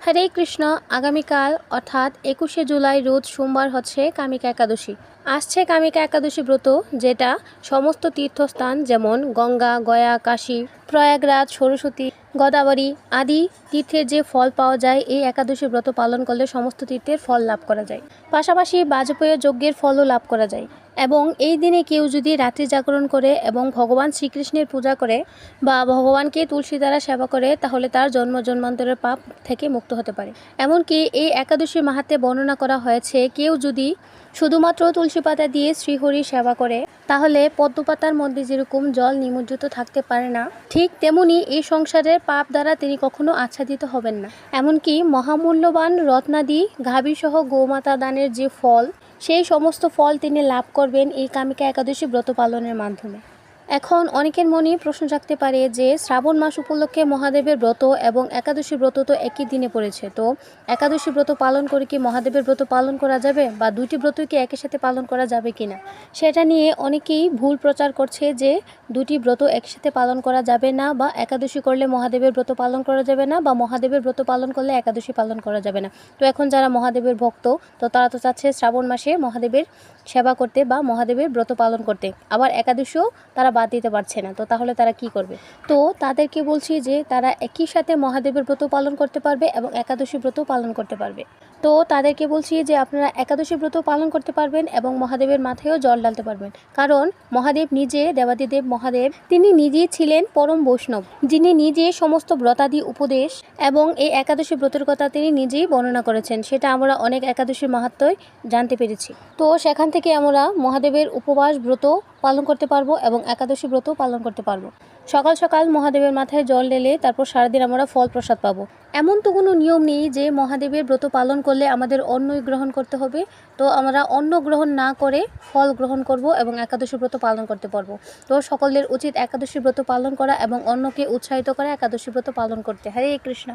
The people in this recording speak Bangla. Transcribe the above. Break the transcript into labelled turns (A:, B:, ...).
A: হরে কৃষ্ণ। আগামীকাল অর্থাৎ 21শে জুলাই রোজ সোমবার হচ্ছে কামিকা একাদশী। আসছে কামিকা একাদশী ব্রত, যেটা সমস্ত তীর্থস্থান যেমন গঙ্গা, গয়া, কাশী, প্রয়াগরাজ, সরস্বতী, গোদাবরী আদি তীর্থের যে ফল পাওয়া যায়, এই একাদশী ব্রত পালন করলে সমস্ত তীর্থের ফল লাভ করা যায়। পাশাপাশি বাজপেয় যজ্ঞের ফলও লাভ করা যায়। এবং এই দিনে কেউ যদি রাত্রি জাগরণ করে এবং ভগবান শ্রীকৃষ্ণের পূজা করে বা ভগবানকে তুলসী দ্বারা সেবা করে, তাহলে তার জন্ম জন্মান্তরের পাপ থেকে মুক্ত হতে পারে। এমনকি এই একাদশীর মাহাত্ম্যে বর্ণনা করা হয়েছে, কেউ যদি শুধুমাত্র তুলসী পাতা দিয়ে শ্রীহরির সেবা করে, তাহলে পদ্মপাতার মধ্যে যেরকম জল নিমজ্জিত থাকতে পারে না, ঠিক তেমনি এই সংসারের পাপ দ্বারা তিনি কখনো আচ্ছাদিত হবেন না। এমনকি মহামূল্যবান রত্নাদি, গাভীসহ গোমাতা দানের যে ফল, সেই সমস্ত ফল তিনি লাভ করবেন এই কামিকা একাদশী ব্রত পালনের মাধ্যমে। এখন অনেকের মনে প্রশ্ন জাগতে পারে যে শ্রাবণ মাস উপলক্ষে মহাদেবের ব্রত এবং একাদশী ব্রত তো একই দিনে পড়েছে, তো একাদশী ব্রত পালন করে কি মহাদেবের ব্রত পালন করা যাবে, বা দুটি ব্রতই কি একই সাথে পালন করা যাবে কিনা, সেটা নিয়ে অনেকেই ভুল প্রচার করছে যে দুটি ব্রত একসাথে পালন করা যাবে না, বা একাদশী করলে মহাদেবের ব্রত পালন করা যাবে না, বা মহাদেবের ব্রত পালন করলে একাদশী পালন করা যাবে না। তো এখন যারা মহাদেবের ভক্ত, তো তারা তো চাচ্ছে শ্রাবণ মাসে মহাদেবের সেবা করতে বা মহাদেবের ব্রত পালন করতে, আবার একাদশীও তারা বাদ দিতে পারছে না। তো তাহলে তারা কি করবে? তো তাদেরকে বলছি যে তারা একই সাথে মহাদেবের ব্রত পালন করতে পারবে এবং একাদশী ব্রত পালন করতে পারবে। তো তাদেরকে বলছি যে আপনারা একাদশী ব্রত পালন করতে পারবেন এবং মহাদেবের মাথায়ও জল ঢালতে পারবেন, কারণ মহাদেব নিজে, দেবাদিদেব মহাদেব, তিনি নিজেই ছিলেন পরম বৈষ্ণব, যিনি নিজে সমস্ত ব্রতাদি উপদেশ এবং এই একাদশী ব্রতের কথা তিনি নিজেই বর্ণনা করেছেন। সেটা আমরা অনেক একাদশীর মাহাত্ম্যই জানতে পেরেছি। তো সেখান থেকে আমরা মহাদেবের উপবাস ব্রত পালন করতে পারবো এবং একাদশী ব্রত পালন করতে পারবো। সকাল সকাল মহাদেবের মাথায় জল ঢেলে তারপর সারাদিন আমরা ফল প্রসাদ পাবো। এমন তো কোনো নিয়ম নেই যে মহাদেবের ব্রত পালন করলে আমাদের অন্নই গ্রহণ করতে হবে। তো আমরা অন্ন গ্রহণ না করে ফল গ্রহণ করব এবং একাদশী ব্রত পালন করতে পারবো। তো সকলের উচিত একাদশী ব্রত পালন করা এবং অন্নকে উৎসাহিত করা একাদশী ব্রত পালন করতে। হরে কৃষ্ণ।